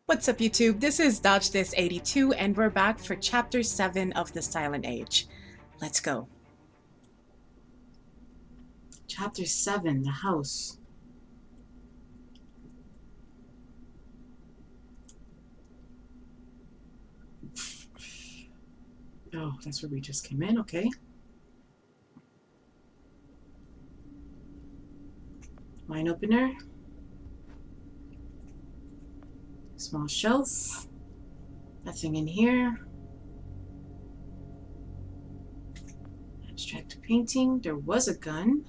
What's up, YouTube? This is Dodge This 82, and we're back for Chapter 7 of The Silent Age. Let's go. Chapter 7, The House. Oh, that's where we just came in, okay. Wine opener. Small shelf. Nothing in here. Abstract painting. There was a gun.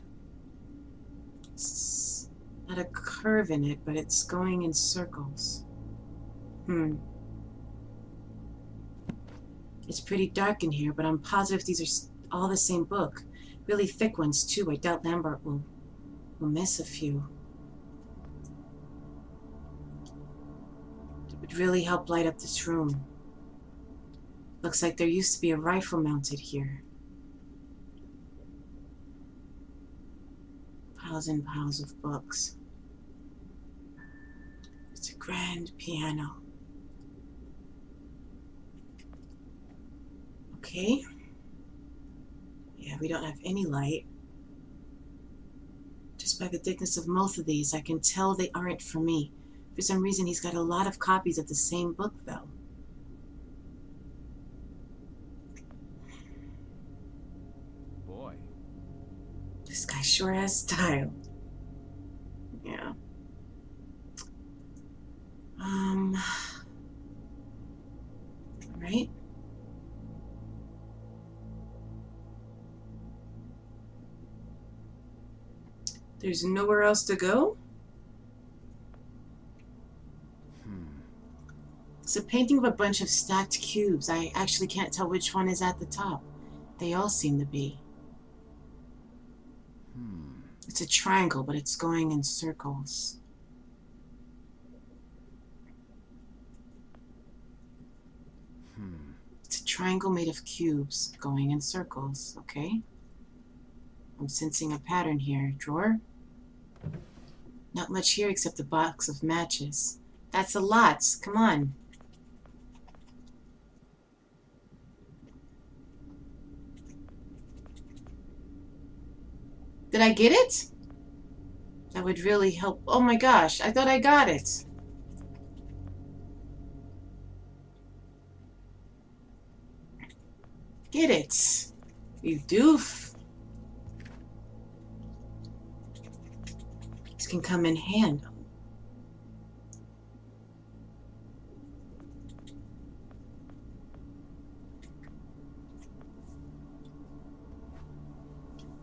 It's not a curve in it, but it's going in circles. It's pretty dark in here, but I'm positive these are all the same book. Really thick ones, too. I doubt Lambert will miss a few. It would really help light up this room. Looks like there used to be a rifle mounted here. Piles and piles of books. It's a grand piano. Okay. Yeah, we don't have any light. Just by the thickness of most of these, I can tell they aren't for me. For some reason, he's got a lot of copies of the same book, though. Boy. This guy sure has style. Yeah. Right? There's nowhere else to go? It's a painting of a bunch of stacked cubes. I actually can't tell which one is at the top. They all seem to be. It's a triangle, but it's going in circles. It's a triangle made of cubes going in circles, okay? I'm sensing a pattern here. Drawer? Not much here except a box of matches. That's a lot. Come on. Did I get it? That would really help. Oh my gosh, I thought I got it. Get it. You doof. This can come in handy.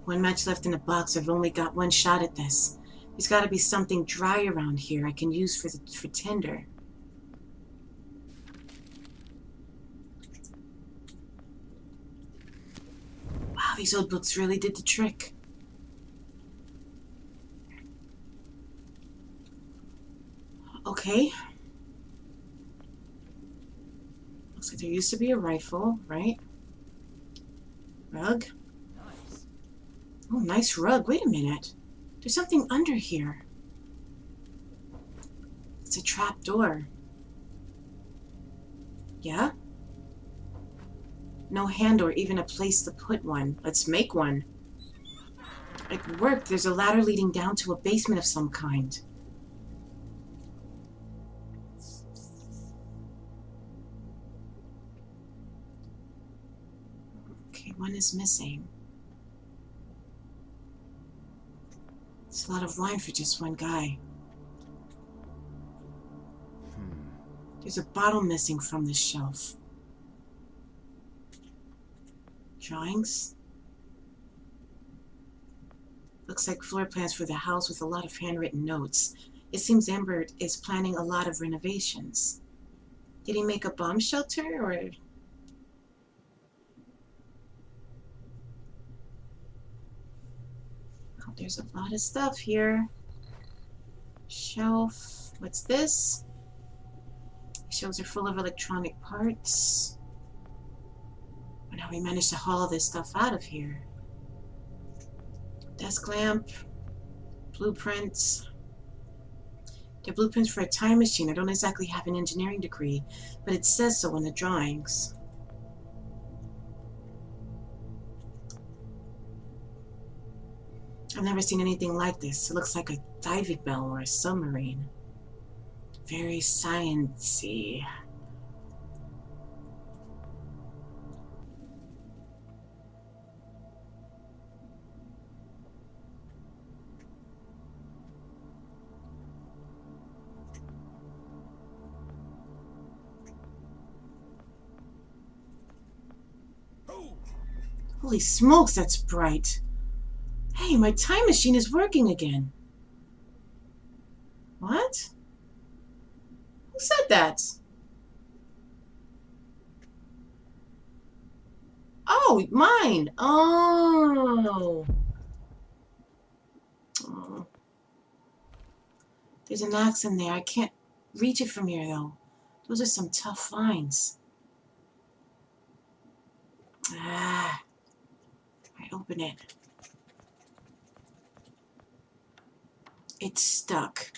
One match left in the box. I've only got one shot at this. There's got to be something dry around here I can use for tinder. Wow, these old books really did the trick. Okay. Looks like there used to be a rifle, right? Rug. Oh, nice rug. Wait a minute. There's something under here. It's a trap door. Yeah? No hand or even a place to put one. Let's make one. It worked. There's a ladder leading down to a basement of some kind. Okay, one is missing. It's a lot of wine for just one guy. There's a bottle missing from this shelf. Drawings. Looks like floor plans for the house with a lot of handwritten notes. It seems Amber is planning a lot of renovations. Did he make a bomb shelter or... There's a lot of stuff here. Shelf. What's this? Shelves are full of electronic parts. But how we managed to haul all this stuff out of here. Desk lamp. Blueprints. They're blueprints for a time machine. I don't exactly have an engineering degree, but it says so in the drawings. I've never seen anything like this. It looks like a diving bell or a submarine. Very science-y. Holy smokes, that's bright. Hey, my time machine is working again. What? Who said that? Oh, mine. Oh. Oh. There's an axe in there. I can't reach it from here, though. Those are some tough finds. Ah. I open it. It's stuck.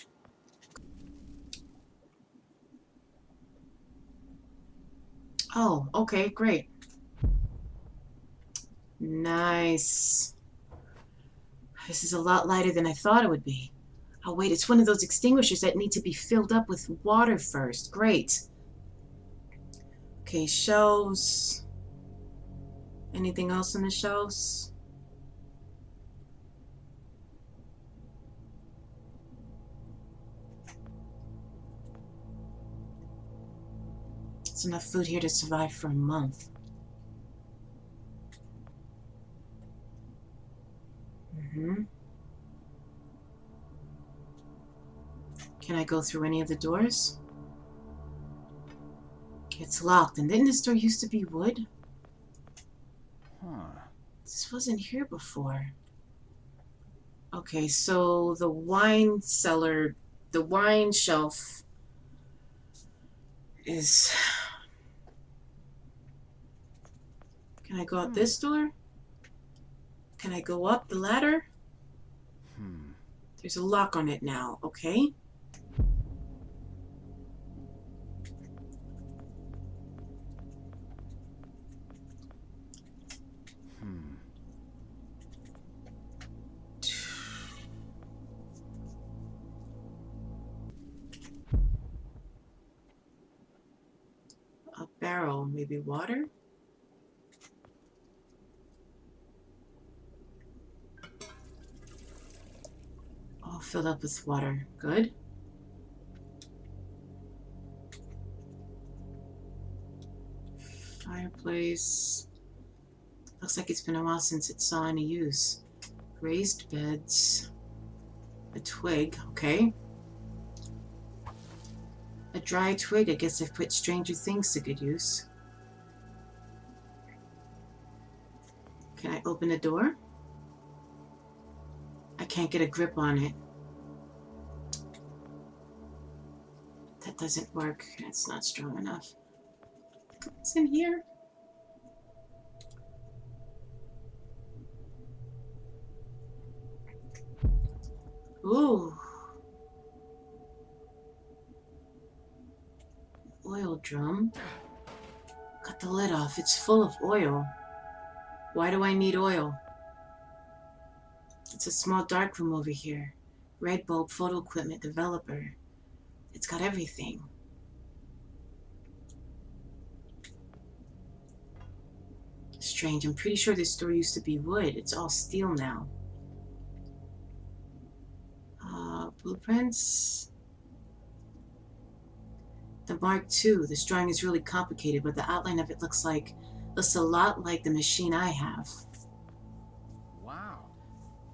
Oh, okay, great. Nice. This is a lot lighter than I thought it would be. Oh, wait, it's one of those extinguishers that need to be filled up with water first. Great. Okay, shelves. Anything else on the shelves? It's enough food here to survive for a month. Can I go through any of the doors? It's locked. And didn't this door used to be wood? Huh. This wasn't here before. Okay, so the wine cellar, the wine shelf is... Can I go out this door? Can I go up the ladder? There's a lock on it now, okay? A barrel, maybe water? All filled up with water. Good. Fireplace. Looks like it's been a while since it saw any use. Raised beds. A twig, okay. A dry twig, I guess I've put stranger things to good use. Can I open the door? I can't get a grip on it. That doesn't work. It's not strong enough. What's in here? Ooh. Oil drum. Cut the lid off. It's full of oil. Why do I need oil? It's a small darkroom over here. Red bulb photo equipment developer. It's got everything. Strange. I'm pretty sure this door used to be wood. It's all steel now. Blueprints. The Mark II. This drawing is really complicated, but the outline of it looks a lot like the machine I have. Wow.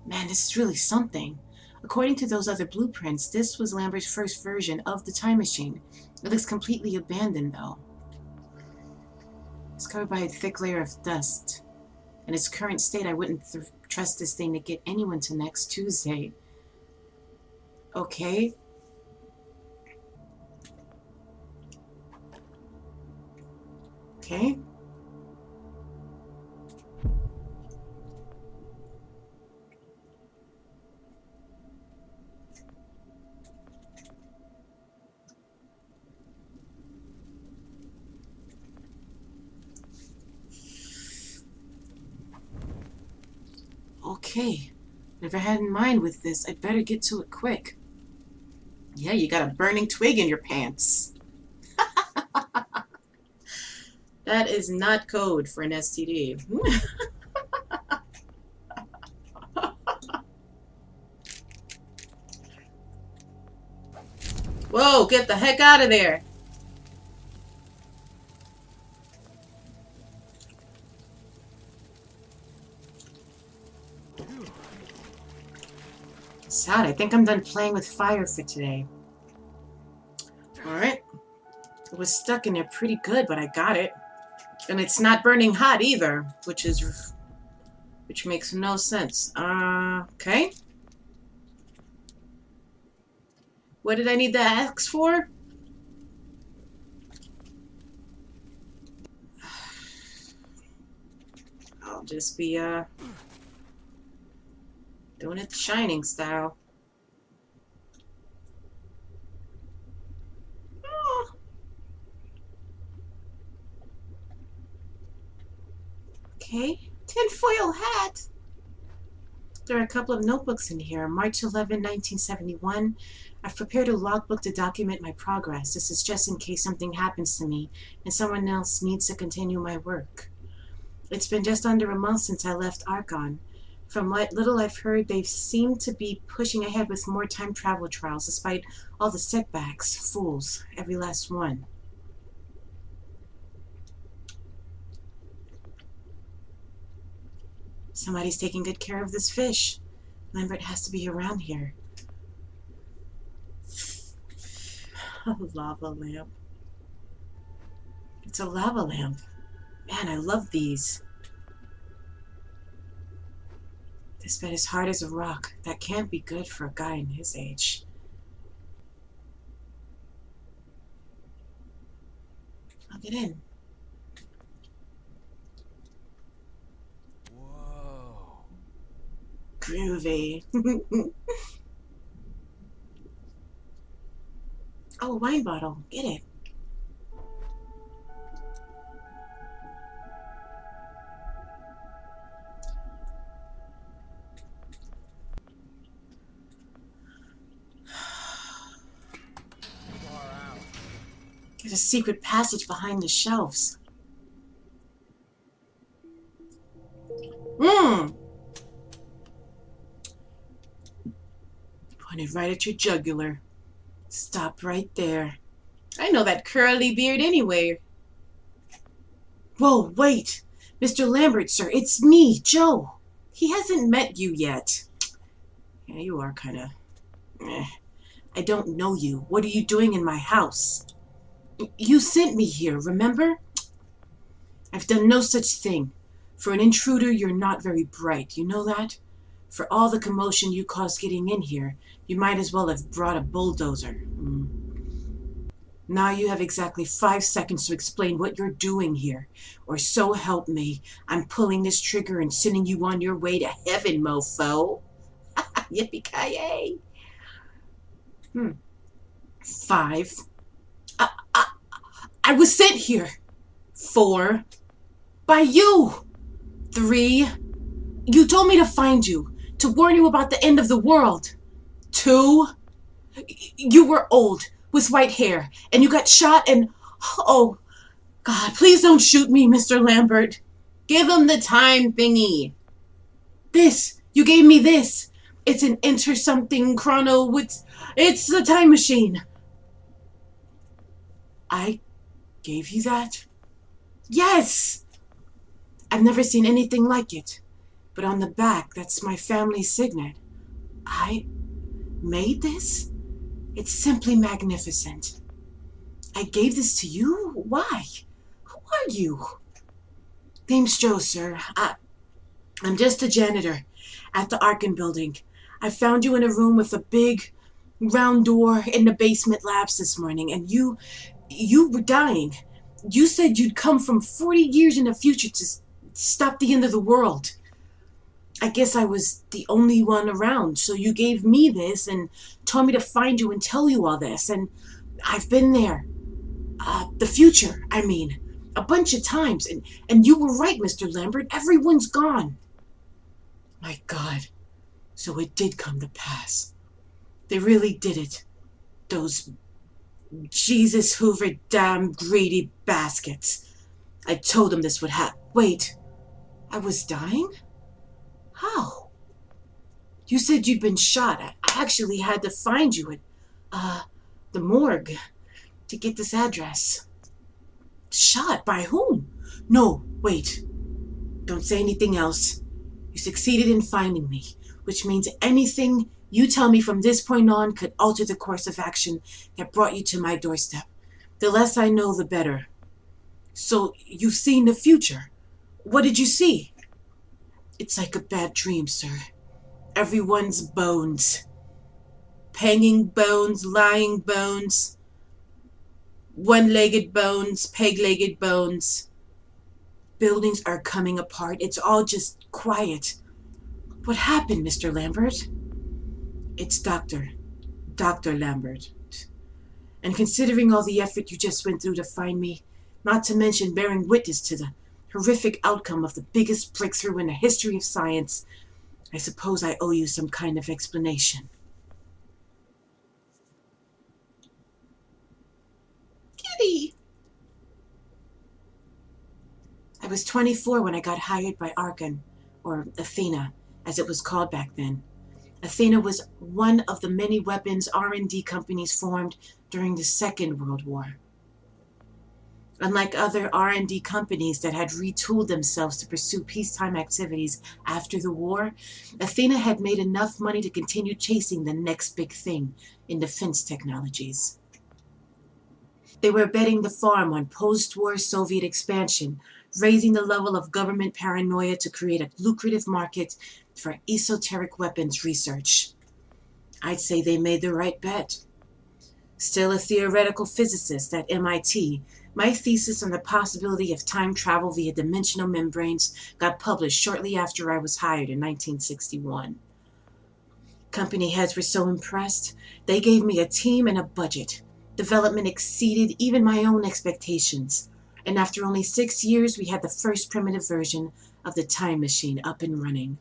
Man, this is really something. According to those other blueprints, this was Lambert's first version of the time machine. It looks completely abandoned, though. It's covered by a thick layer of dust. In its current state, I wouldn't trust this thing to get anyone to next Tuesday. Okay. Okay. Okay. Never had in mind with this. I'd better get to it quick. Yeah, you got a burning twig in your pants. That is not code for an STD. Whoa, get the heck out of there. Sad, I think I'm done playing with fire for today. Alright. It was stuck in there pretty good, but I got it. And it's not burning hot either, which makes no sense. Okay. What did I need the axe for? I'll just be, doing it the Shining style. Oh. Okay. Tinfoil hat! There are a couple of notebooks in here. March 11, 1971. I've prepared a logbook to document my progress. This is just in case something happens to me and someone else needs to continue my work. It's been just under a month since I left Archon. From what little I've heard, they seem to be pushing ahead with more time travel trials, despite all the setbacks. Fools, every last one. Somebody's taking good care of this fish. Lambert has to be around here. Oh, lava lamp. It's a lava lamp. Man, I love these. This bed is hard as a rock. That can't be good for a guy in his age. I'll get in. Whoa. Groovy. Oh, a wine bottle. Get it. There's a secret passage behind the shelves. Pointed right at your jugular. Stop right there. I know that curly beard anyway. Whoa, wait. Mr. Lambert, sir, it's me, Joe. He hasn't met you yet. Yeah, you are kind of... I don't know you. What are you doing in my house? You sent me here, remember? I've done no such thing. For an intruder, you're not very bright. You know that? For all the commotion you caused getting in here, you might as well have brought a bulldozer. Now you have exactly 5 seconds to explain what you're doing here. Or so help me, I'm pulling this trigger and sending you on your way to heaven, mofo. Yippee-ki-yay. 5. I was sent here. 4. By you. 3. You told me to find you, to warn you about the end of the world. 2. You were old, with white hair, and you got shot and... Oh, God, please don't shoot me, Mr. Lambert. Give him the time thingy. This. You gave me this. It's an enter something chrono with... It's a time machine. I gave you that? Yes! I've never seen anything like it. But on the back, that's my family's signet. I made this? It's simply magnificent. I gave this to you? Why? Who are you? Name's Joe, sir. I'm just a janitor at the Archon building. I found you in a room with a big round door in the basement labs this morning, and you were dying. You said you'd come from 40 years in the future to stop the end of the world. I guess I was the only one around, so you gave me this and told me to find you and tell you all this, and I've been there. The future, I mean, a bunch of times, and you were right, Mr. Lambert. Everyone's gone. My God, so it did come to pass. They really did it. Those Jesus Hoover damn greedy baskets. I told them this would happen. Wait, I was dying? How? You said you'd been shot. I actually had to find you at, the morgue to get this address. Shot? By whom? No, wait. Don't say anything else. You succeeded in finding me, which means anything you tell me from this point on could alter the course of action that brought you to my doorstep. The less I know, the better. So, you've seen the future. What did you see? It's like a bad dream, sir. Everyone's bones. Hanging bones, lying bones, one-legged bones, peg-legged bones. Buildings are coming apart. It's all just quiet. What happened, Mr. Lambert? It's Dr. Lambert. And considering all the effort you just went through to find me, not to mention bearing witness to the horrific outcome of the biggest breakthrough in the history of science, I suppose I owe you some kind of explanation. Kitty! I was 24 when I got hired by Archon, or Athena, as it was called back then. Athena was one of the many weapons R&D companies formed during the Second World War. Unlike other R&D companies that had retooled themselves to pursue peacetime activities after the war, Athena had made enough money to continue chasing the next big thing in defense technologies. They were betting the farm on post-war Soviet expansion, raising the level of government paranoia to create a lucrative market for esoteric weapons research. I'd say they made the right bet. Still a theoretical physicist at MIT, my thesis on the possibility of time travel via dimensional membranes got published shortly after I was hired in 1961. Company heads were so impressed, they gave me a team and a budget. Development exceeded even my own expectations, and after only 6 years, we had the first primitive version of the time machine up and running.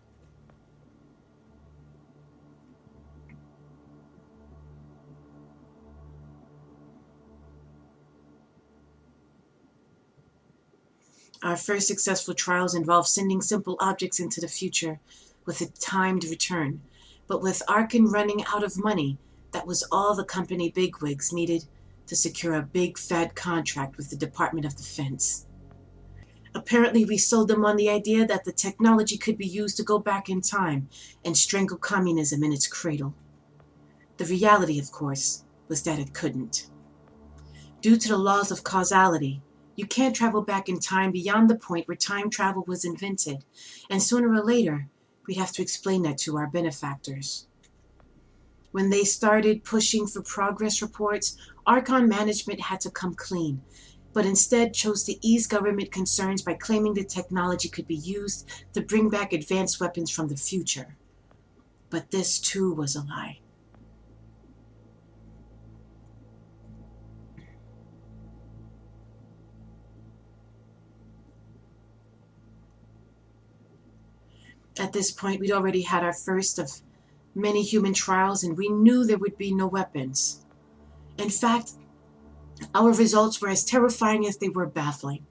Our first successful trials involved sending simple objects into the future with a timed return. But with Archon running out of money, that was all the company bigwigs needed to secure a big fat contract with the Department of Defense. Apparently, we sold them on the idea that the technology could be used to go back in time and strangle communism in its cradle. The reality, of course, was that it couldn't. Due to the laws of causality, you can't travel back in time beyond the point where time travel was invented, and sooner or later, we'd have to explain that to our benefactors. When they started pushing for progress reports, Archon management had to come clean, but instead chose to ease government concerns by claiming the technology could be used to bring back advanced weapons from the future. But this too was a lie. At this point, we'd already had our first of many human trials, and we knew there would be no weapons. In fact, our results were as terrifying as they were baffling.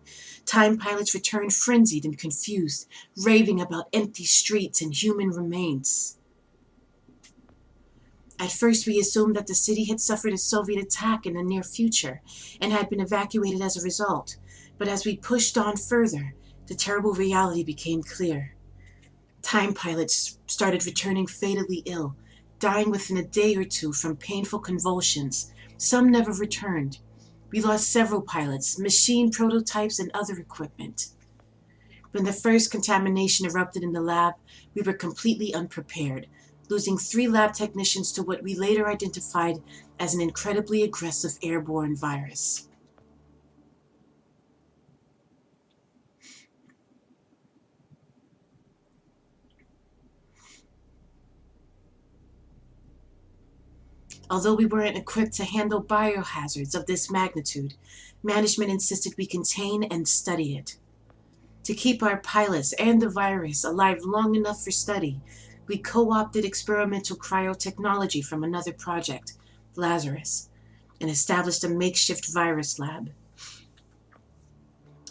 Time pilots returned frenzied and confused, raving about empty streets and human remains. At first, we assumed that the city had suffered a Soviet attack in the near future and had been evacuated as a result. But as we pushed on further, the terrible reality became clear. Time pilots started returning fatally ill, dying within a day or two from painful convulsions. Some never returned. We lost several pilots, machine prototypes, and other equipment. When the first contamination erupted in the lab, we were completely unprepared, losing 3 lab technicians to what we later identified as an incredibly aggressive airborne virus. Although we weren't equipped to handle biohazards of this magnitude, management insisted we contain and study it. To keep our pilots and the virus alive long enough for study, we co-opted experimental cryotechnology from another project, Lazarus, and established a makeshift virus lab.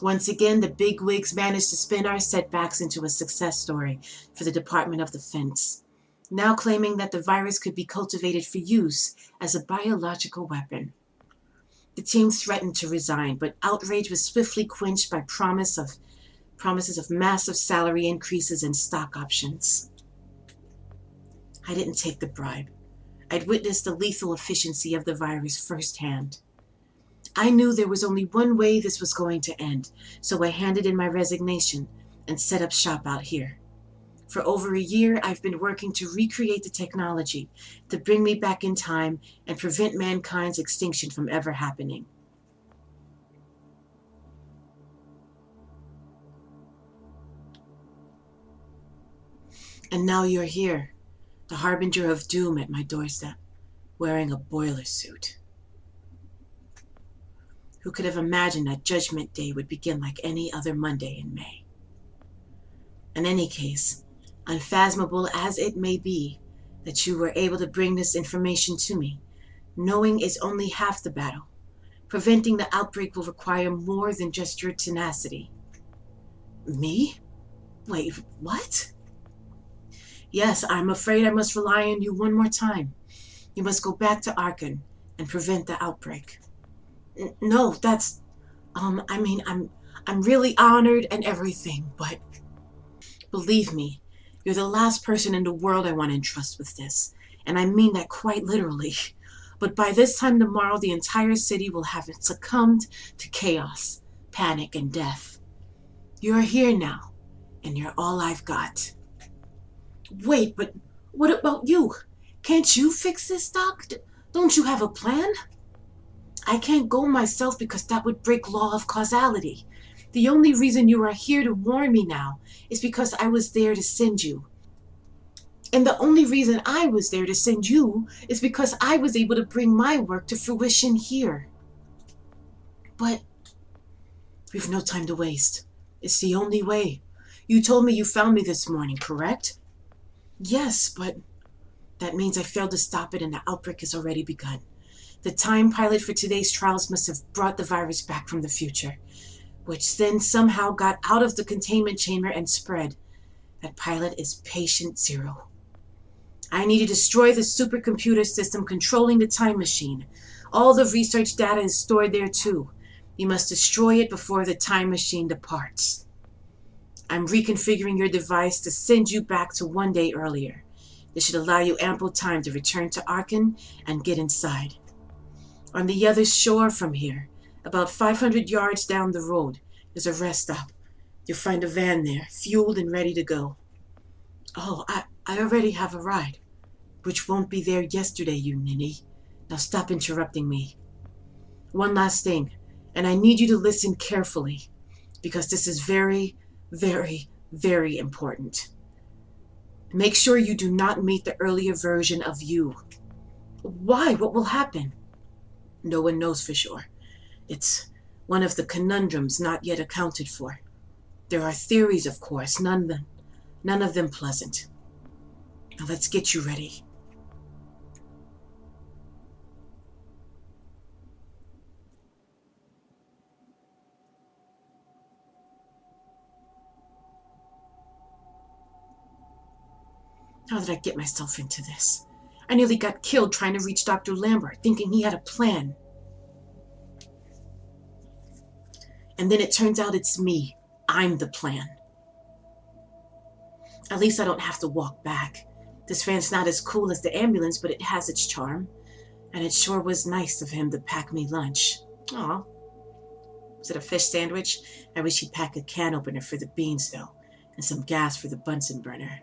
Once again, the bigwigs managed to spin our setbacks into a success story for the Department of Defense, now claiming that the virus could be cultivated for use as a biological weapon. The team threatened to resign, but outrage was swiftly quenched by promises of massive salary increases and stock options. I didn't take the bribe. I'd witnessed the lethal efficiency of the virus firsthand. I knew there was only one way this was going to end, so I handed in my resignation and set up shop out here. For over a year, I've been working to recreate the technology to bring me back in time and prevent mankind's extinction from ever happening. And now you're here, the harbinger of doom at my doorstep, wearing a boiler suit. Who could have imagined that Judgment Day would begin like any other Monday in May? In any case, unfathomable as it may be that you were able to bring this information to me, knowing is only half the battle. Preventing the outbreak will require more than just your tenacity. Me? Wait, what? Yes, I'm afraid I must rely on you one more time. You must go back to Arkham and prevent the outbreak. No, that's... I'm really honored and everything, but... Believe me, you're the last person in the world I want to entrust with this, and I mean that quite literally. But by this time tomorrow, the entire city will have succumbed to chaos, panic, and death. You're here now, and you're all I've got. Wait, but what about you? Can't you fix this, Doc? Don't you have a plan? I can't go myself because that would break law of causality. The only reason you are here to warn me now is because I was there to send you. And the only reason I was there to send you is because I was able to bring my work to fruition here. But we've no time to waste. It's the only way. You told me you found me this morning, correct? Yes, but that means I failed to stop it and the outbreak has already begun. The time pilot for today's trials must have brought the virus back from the future, which then somehow got out of the containment chamber and spread. That pilot is Patient Zero. I need to destroy the supercomputer system controlling the time machine. All the research data is stored there too. You must destroy it before the time machine departs. I'm reconfiguring your device to send you back to one day earlier. This should allow you ample time to return to Arkham and get inside. On the other shore from here, about 500 yards down the road, there's a rest stop. You'll find a van there, fueled and ready to go. Oh, I already have a ride, which won't be there yesterday, you ninny. Now stop interrupting me. One last thing, and I need you to listen carefully, because this is very, very, very important. Make sure you do not meet the earlier version of you. Why? What will happen? No one knows for sure. It's one of the conundrums not yet accounted for. There are theories, of course, none of them pleasant. Now let's get you ready. How did I get myself into this? I nearly got killed trying to reach Dr. Lambert, thinking he had a plan. And then it turns out it's me. I'm the plan. At least I don't have to walk back. This van's not as cool as the ambulance, but it has its charm. And it sure was nice of him to pack me lunch. Aw. Was it a fish sandwich? I wish he'd pack a can opener for the beans, though, and some gas for the Bunsen burner.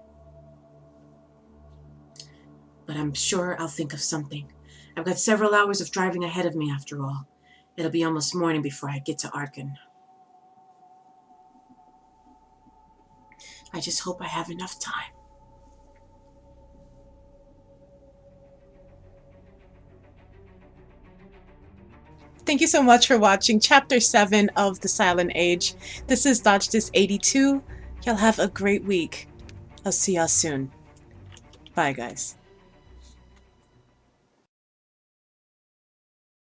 But I'm sure I'll think of something. I've got several hours of driving ahead of me, after all. It'll be almost morning before I get to Arkham. I just hope I have enough time. Thank you so much for watching Chapter 7 of The Silent Age. This is Dodge This 82. Y'all have a great week. I'll see y'all soon. Bye, guys.